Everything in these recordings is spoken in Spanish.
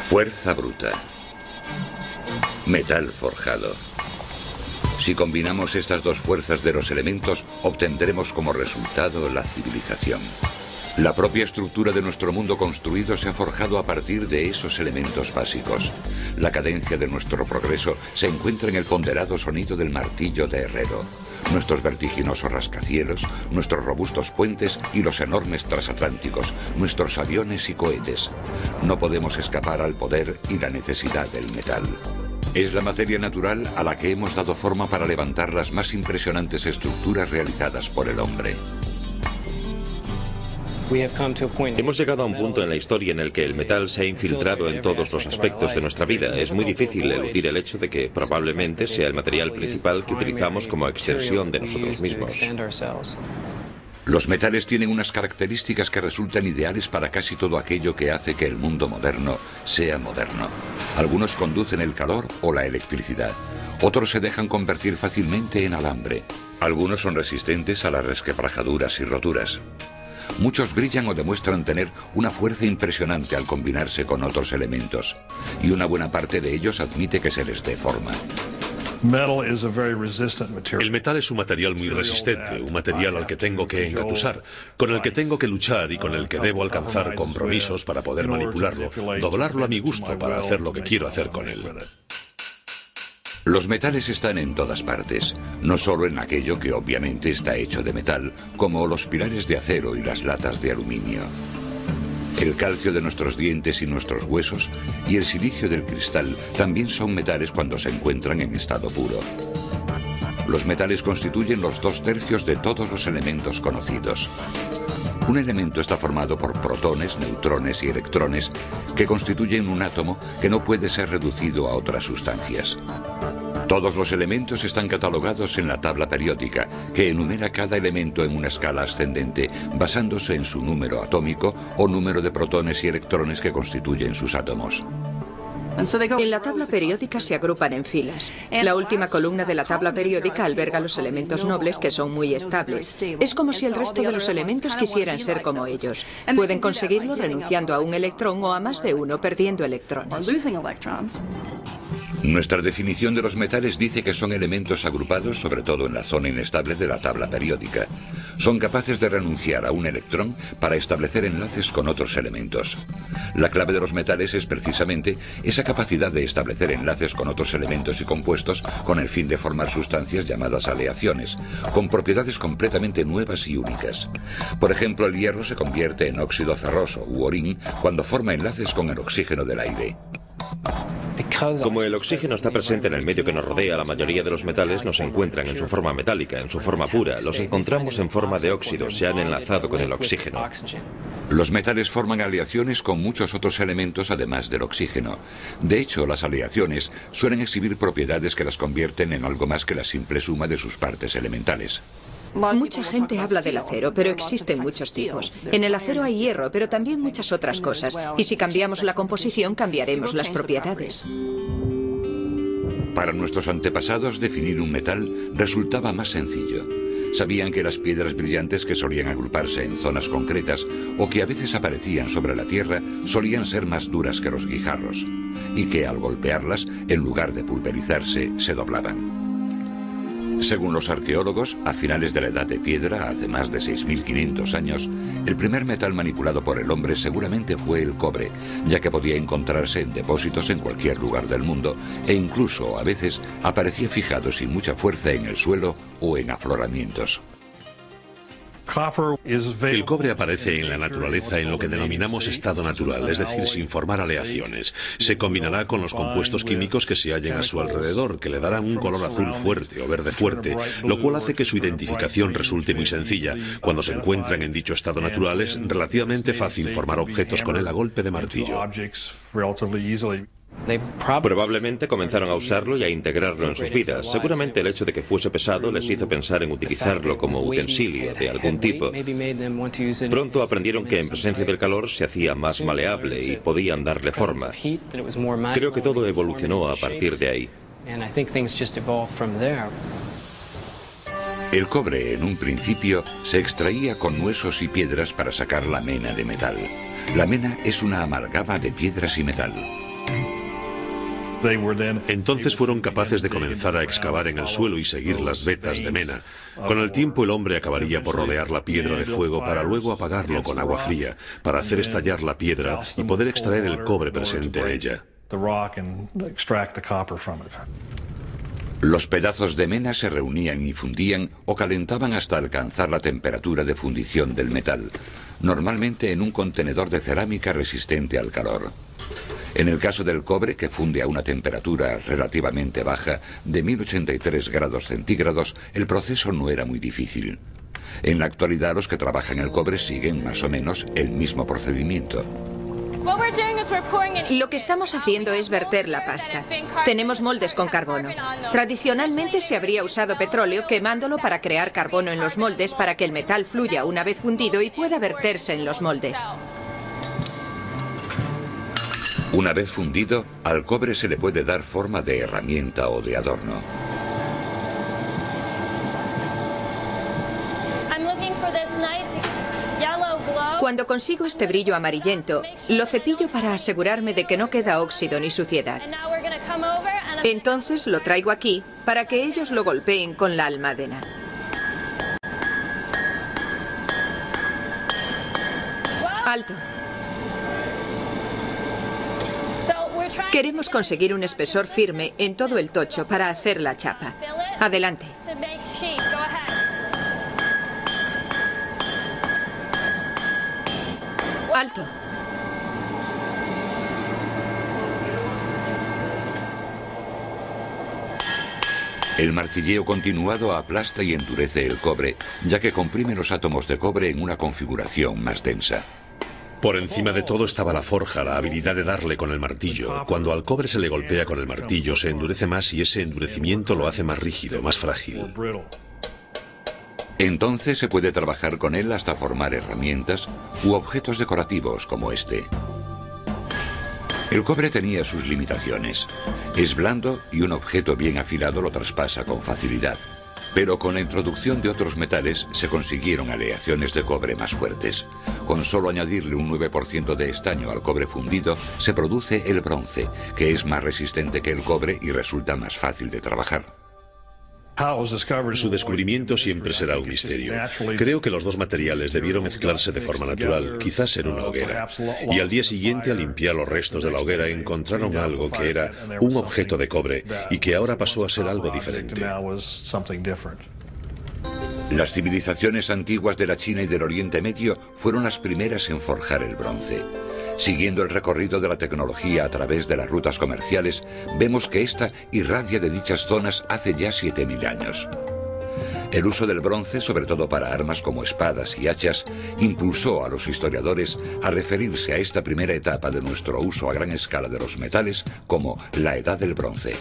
Fuerza bruta. Metal forjado. Si combinamos estas dos fuerzas de los elementos, obtendremos como resultado la civilización. La propia estructura de nuestro mundo construido se ha forjado a partir de esos elementos básicos. La cadencia de nuestro progreso se encuentra en el ponderado sonido del martillo de herrero. Nuestros vertiginosos rascacielos, nuestros robustos puentes y los enormes transatlánticos, nuestros aviones y cohetes. No podemos escapar al poder y la necesidad del metal. Es la materia natural a la que hemos dado forma para levantar las más impresionantes estructuras realizadas por el hombre. Hemos llegado a un punto en la historia en el que el metal se ha infiltrado en todos los aspectos de nuestra vida. Es muy difícil eludir el hecho de que probablemente sea el material principal que utilizamos como extensión de nosotros mismos. Los metales tienen unas características que resultan ideales para casi todo aquello que hace que el mundo moderno sea moderno. Algunos conducen el calor o la electricidad. Otros se dejan convertir fácilmente en alambre. Algunos son resistentes a las resquebrajaduras y roturas. Muchos brillan o demuestran tener una fuerza impresionante al combinarse con otros elementos, y una buena parte de ellos admite que se les dé forma. El metal es un material muy resistente, un material al que tengo que engatusar, con el que tengo que luchar y con el que debo alcanzar compromisos para poder manipularlo, doblarlo a mi gusto para hacer lo que quiero hacer con él. Los metales están en todas partes, no solo en aquello que obviamente está hecho de metal, como los pilares de acero y las latas de aluminio. El calcio de nuestros dientes y nuestros huesos y el silicio del cristal también son metales cuando se encuentran en estado puro. Los metales constituyen los 2/3 de todos los elementos conocidos. Un elemento está formado por protones, neutrones y electrones que constituyen un átomo que no puede ser reducido a otras sustancias. Todos los elementos están catalogados en la tabla periódica, que enumera cada elemento en una escala ascendente, basándose en su número atómico o número de protones y electrones que constituyen sus átomos. En la tabla periódica se agrupan en filas. La última columna de la tabla periódica alberga los elementos nobles que son muy estables. Es como si el resto de los elementos quisieran ser como ellos. Pueden conseguirlo renunciando a un electrón o a más de uno, perdiendo electrones. Nuestra definición de los metales dice que son elementos agrupados sobre todo en la zona inestable de la tabla periódica. Son capaces de renunciar a un electrón para establecer enlaces con otros elementos. La clave de los metales es precisamente esa capacidad de establecer enlaces con otros elementos y compuestos con el fin de formar sustancias llamadas aleaciones, con propiedades completamente nuevas y únicas. Por ejemplo, el hierro se convierte en óxido ferroso u orín cuando forma enlaces con el oxígeno del aire. Como el oxígeno está presente en el medio que nos rodea, la mayoría de los metales no se encuentran en su forma metálica, en su forma pura. Los encontramos en forma de óxido, se han enlazado con el oxígeno. Los metales forman aleaciones con muchos otros elementos además del oxígeno. De hecho, las aleaciones suelen exhibir propiedades que las convierten en algo más que la simple suma de sus partes elementales. Mucha gente habla del acero, pero existen muchos tipos. En el acero hay hierro, pero también muchas otras cosas. Y si cambiamos la composición, cambiaremos las propiedades. Para nuestros antepasados, definir un metal resultaba más sencillo. Sabían que las piedras brillantes que solían agruparse en zonas concretas o que a veces aparecían sobre la tierra solían ser más duras que los guijarros, y que al golpearlas, en lugar de pulverizarse, se doblaban. Según los arqueólogos, a finales de la Edad de Piedra, hace más de 6.500 años, el primer metal manipulado por el hombre seguramente fue el cobre, ya que podía encontrarse en depósitos en cualquier lugar del mundo e incluso, a veces, aparecía fijado sin mucha fuerza en el suelo o en afloramientos. El cobre aparece en la naturaleza en lo que denominamos estado natural, es decir, sin formar aleaciones. Se combinará con los compuestos químicos que se hallen a su alrededor, que le darán un color azul fuerte o verde fuerte, lo cual hace que su identificación resulte muy sencilla. Cuando se encuentran en dicho estado natural, es relativamente fácil formar objetos con él a golpe de martillo. Probablemente comenzaron a usarlo y a integrarlo en sus vidas. Seguramente el hecho de que fuese pesado les hizo pensar en utilizarlo como utensilio de algún tipo. Pronto aprendieron que en presencia del calor se hacía más maleable y podían darle forma. Creo que todo evolucionó a partir de ahí. El cobre, en un principio, se extraía con huesos y piedras para sacar la mena de metal. La mena es una amalgama de piedras y metal. Entonces fueron capaces de comenzar a excavar en el suelo y seguir las vetas de mena. Con el tiempo el hombre acabaría por rodear la piedra de fuego para luego apagarlo con agua fría, para hacer estallar la piedra y poder extraer el cobre presente en ella. Los pedazos de mena se reunían y fundían o calentaban hasta alcanzar la temperatura de fundición del metal, normalmente en un contenedor de cerámica resistente al calor. En el caso del cobre, que funde a una temperatura relativamente baja de 1083 grados centígrados, el proceso no era muy difícil. En la actualidad los que trabajan el cobre siguen más o menos el mismo procedimiento. Lo que estamos haciendo es verter la pasta. Tenemos moldes con carbono. Tradicionalmente se habría usado petróleo quemándolo para crear carbono en los moldes para que el metal fluya una vez fundido y pueda verterse en los moldes. Una vez fundido, al cobre se le puede dar forma de herramienta o de adorno. Cuando consigo este brillo amarillento, lo cepillo para asegurarme de que no queda óxido ni suciedad. Entonces lo traigo aquí para que ellos lo golpeen con la almadena. Alto. Queremos conseguir un espesor firme en todo el tocho para hacer la chapa. Adelante. Alto. El martilleo continuado aplasta y endurece el cobre, ya que comprime los átomos de cobre en una configuración más densa. Por encima de todo estaba la forja, la habilidad de darle con el martillo. Cuando al cobre se le golpea con el martillo, se endurece más y ese endurecimiento lo hace más rígido, más frágil. Entonces se puede trabajar con él hasta formar herramientas u objetos decorativos como este. El cobre tenía sus limitaciones. Es blando y un objeto bien afilado lo traspasa con facilidad. Pero con la introducción de otros metales se consiguieron aleaciones de cobre más fuertes. Con solo añadirle un 9% de estaño al cobre fundido, se produce el bronce, que es más resistente que el cobre y resulta más fácil de trabajar. Su descubrimiento siempre será un misterio. Creo que los dos materiales debieron mezclarse de forma natural, quizás en una hoguera. Y al día siguiente, al limpiar los restos de la hoguera, encontraron algo que era un objeto de cobre y que ahora pasó a ser algo diferente. Las civilizaciones antiguas de la China y del Oriente Medio fueron las primeras en forjar el bronce. Siguiendo el recorrido de la tecnología a través de las rutas comerciales, vemos que ésta irradia de dichas zonas hace ya 7000 años. El uso del bronce, sobre todo para armas como espadas y hachas, impulsó a los historiadores a referirse a esta primera etapa de nuestro uso a gran escala de los metales como la Edad del Bronce.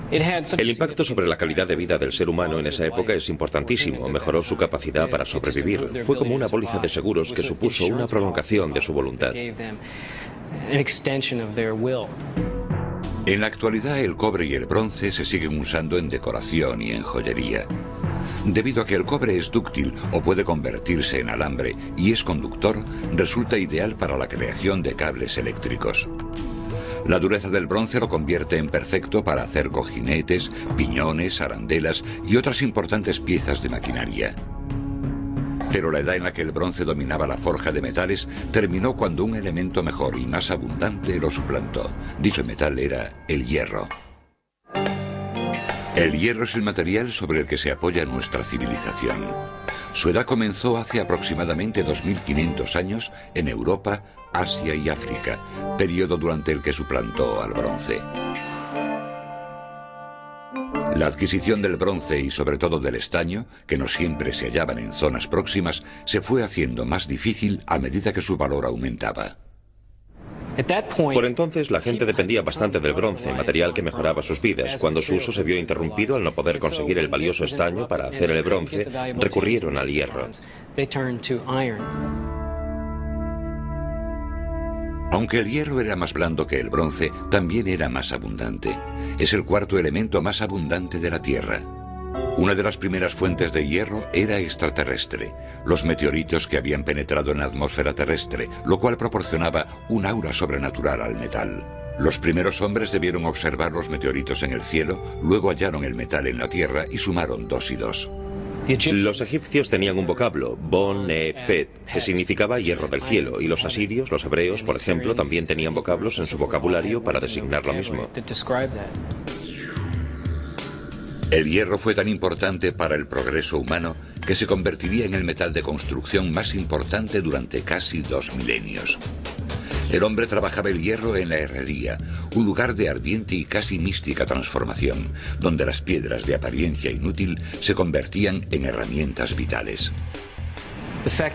El impacto sobre la calidad de vida del ser humano en esa época es importantísimo. Mejoró su capacidad para sobrevivir. Fue como una póliza de seguros que supuso una prolongación de su voluntad. En la actualidad el cobre y el bronce se siguen usando en decoración y en joyería. Debido a que el cobre es dúctil o puede convertirse en alambre y es conductor, resulta ideal para la creación de cables eléctricos. La dureza del bronce lo convierte en perfecto para hacer cojinetes, piñones, arandelas y otras importantes piezas de maquinaria. Pero la edad en la que el bronce dominaba la forja de metales terminó cuando un elemento mejor y más abundante lo suplantó. Dicho metal era el hierro. El hierro es el material sobre el que se apoya nuestra civilización. Su edad comenzó hace aproximadamente 2500 años en Europa, Asia y África, periodo durante el que suplantó al bronce. La adquisición del bronce y sobre todo del estaño, que no siempre se hallaban en zonas próximas, se fue haciendo más difícil a medida que su valor aumentaba. Por entonces la gente dependía bastante del bronce, material que mejoraba sus vidas. Cuando su uso se vio interrumpido al no poder conseguir el valioso estaño para hacer el bronce, recurrieron al hierro. Aunque el hierro era más blando que el bronce, también era más abundante. Es el cuarto elemento más abundante de la Tierra. Una de las primeras fuentes de hierro era extraterrestre, los meteoritos que habían penetrado en la atmósfera terrestre, lo cual proporcionaba un aura sobrenatural al metal. Los primeros hombres debieron observar los meteoritos en el cielo, luego hallaron el metal en la tierra y sumaron 2 y 2. Los egipcios tenían un vocablo, bon-e-pet, que significaba hierro del cielo, y los asirios, los hebreos, por ejemplo, también tenían vocablos en su vocabulario para designar lo mismo. El hierro fue tan importante para el progreso humano que se convertiría en el metal de construcción más importante durante casi 2 milenios. El hombre trabajaba el hierro en la herrería, un lugar de ardiente y casi mística transformación, donde las piedras de apariencia inútil se convertían en herramientas vitales.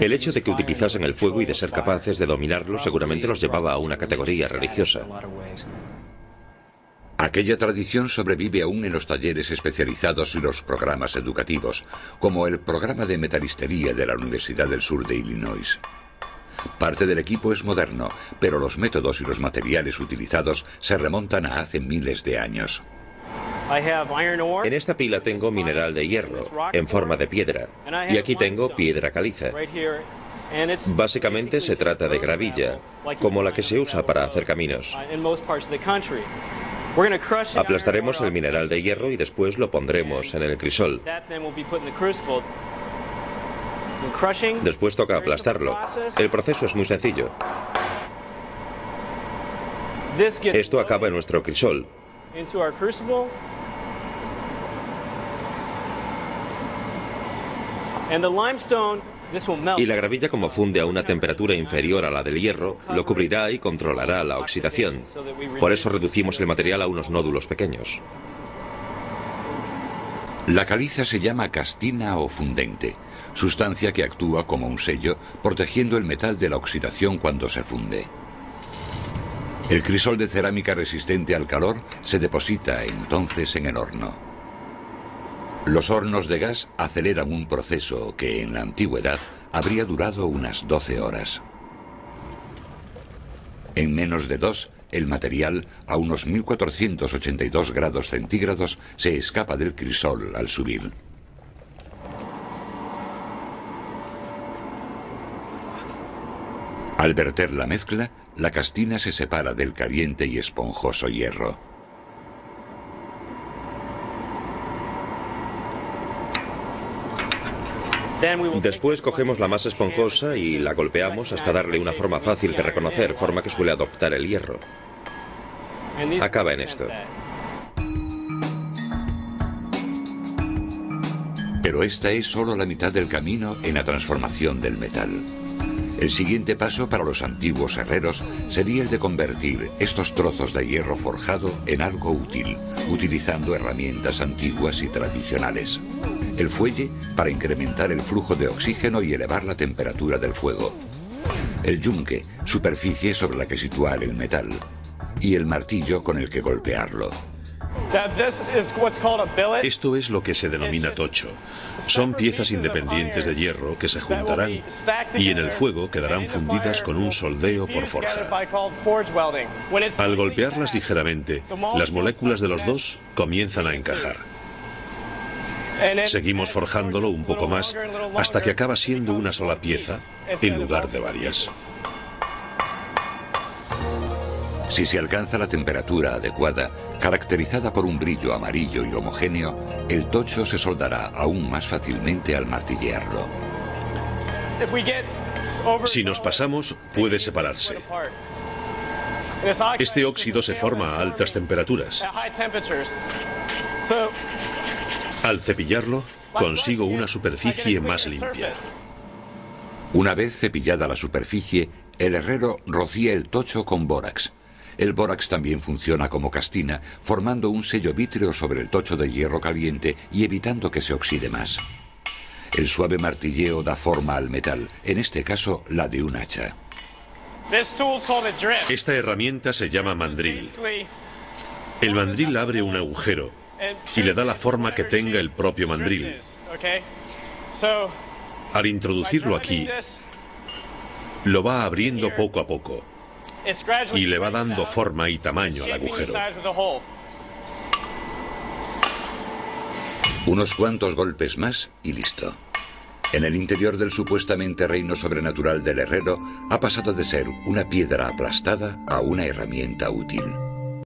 El hecho de que utilizasen el fuego y de ser capaces de dominarlo seguramente los llevaba a una categoría religiosa. Aquella tradición sobrevive aún en los talleres especializados y los programas educativos, como el programa de metalistería de la Universidad del Sur de Illinois. Parte del equipo es moderno, pero los métodos y los materiales utilizados se remontan a hace miles de años. En esta pila tengo mineral de hierro, en forma de piedra, y aquí tengo piedra caliza. Básicamente se trata de gravilla, como la que se usa para hacer caminos. Aplastaremos el mineral de hierro y después lo pondremos en el crisol. Después toca aplastarlo. El proceso es muy sencillo. Esto acaba en nuestro crisol. Y la gravilla, como funde a una temperatura inferior a la del hierro, lo cubrirá y controlará la oxidación. Por eso reducimos el material a unos nódulos pequeños. La caliza se llama castina o fundente, sustancia que actúa como un sello, protegiendo el metal de la oxidación cuando se funde. El crisol de cerámica resistente al calor se deposita entonces en el horno. Los hornos de gas aceleran un proceso que en la antigüedad habría durado unas 12 horas. En menos de 2, el material, a unos 1482 grados centígrados, se escapa del crisol al subir. Al verter la mezcla, la castina se separa del caliente y esponjoso hierro. Después cogemos la masa esponjosa y la golpeamos hasta darle una forma fácil de reconocer, forma que suele adoptar el hierro. Acaba en esto. Pero esta es solo la mitad del camino en la transformación del metal. El siguiente paso para los antiguos herreros sería el de convertir estos trozos de hierro forjado en algo útil, utilizando herramientas antiguas y tradicionales. El fuelle para incrementar el flujo de oxígeno y elevar la temperatura del fuego. El yunque, superficie sobre la que situar el metal. Y el martillo con el que golpearlo. Esto es lo que se denomina tocho. Son piezas independientes de hierro que se juntarán y en el fuego quedarán fundidas con un soldeo por forja. Al golpearlas ligeramente, las moléculas de los dos comienzan a encajar. Seguimos forjándolo un poco más hasta que acaba siendo una sola pieza en lugar de varias. Si se alcanza la temperatura adecuada, caracterizada por un brillo amarillo y homogéneo, el tocho se soldará aún más fácilmente al martillearlo. Si nos pasamos, puede separarse. Este óxido se forma a altas temperaturas. Al cepillarlo, consigo una superficie más limpia. Una vez cepillada la superficie, el herrero rocía el tocho con bórax. El bórax también funciona como castina, formando un sello vítreo sobre el tocho de hierro caliente y evitando que se oxide más. El suave martilleo da forma al metal, en este caso la de un hacha. Esta herramienta se llama mandril. El mandril abre un agujero y le da la forma que tenga el propio mandril. Al introducirlo aquí, lo va abriendo poco a poco y le va dando forma y tamaño al agujero. Unos cuantos golpes más y listo. En el interior del supuestamente reino sobrenatural del herrero ha pasado de ser una piedra aplastada a una herramienta útil.